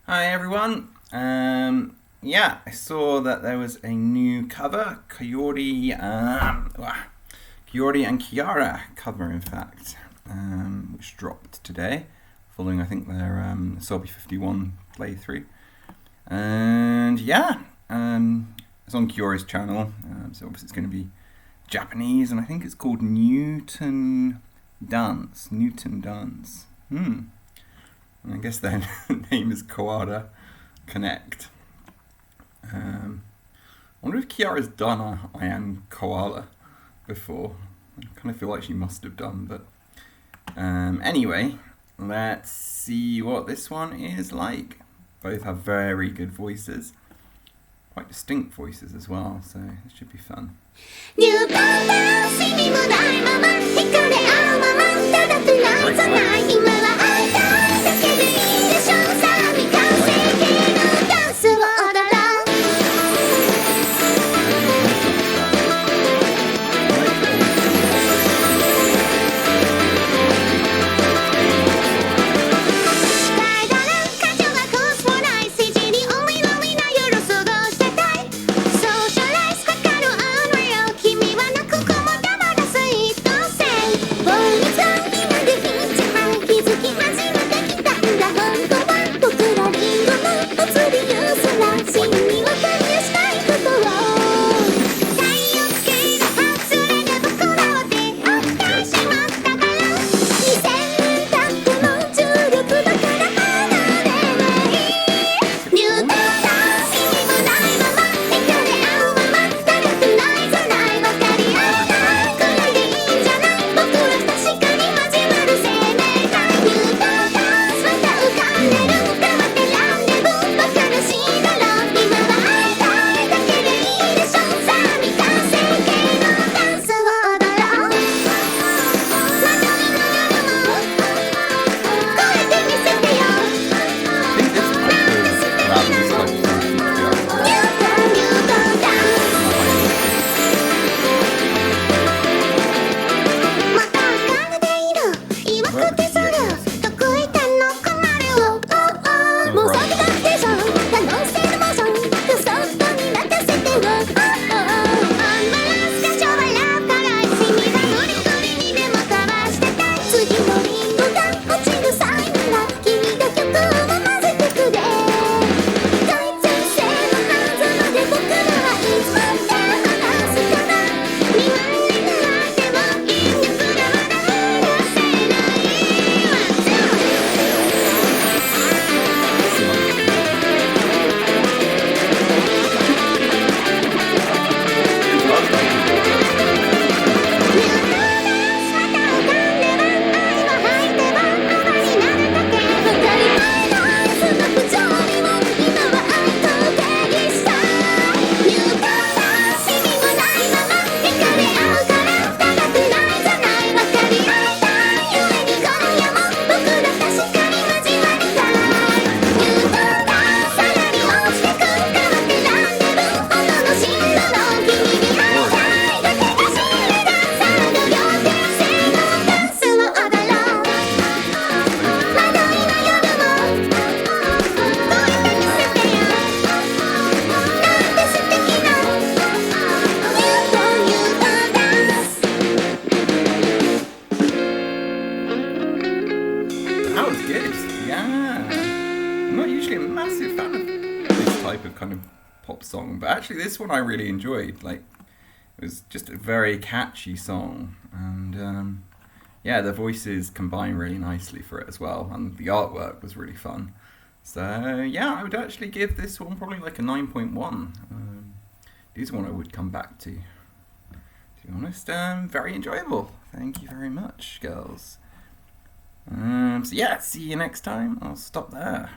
Hi everyone. I saw that there was a new cover, Koyori and Kiara cover, in fact, which dropped today, following I think their Sobi 51 playthrough. And it's on Kiori's channel, so obviously it's going to be Japanese, and I think it's called Newton Dance. I guess their name is Koala Connect. I wonder if Kiara's done a I Am Koala before. I kind of feel like she must have done, but anyway, let's see what this one is like. Both have very good voices, quite distinct voices as well, so it should be fun. That was good, yeah. I'm not usually a massive fan of this type of kind of pop song, but actually this one I really enjoyed. Like, it was just a very catchy song, and the voices combine really nicely for it as well, and the artwork was really fun. So I would actually give this one probably like a 9.1. This is one I would come back to be honest. Very enjoyable. Thank you very much, girls. See you next time. I'll stop there.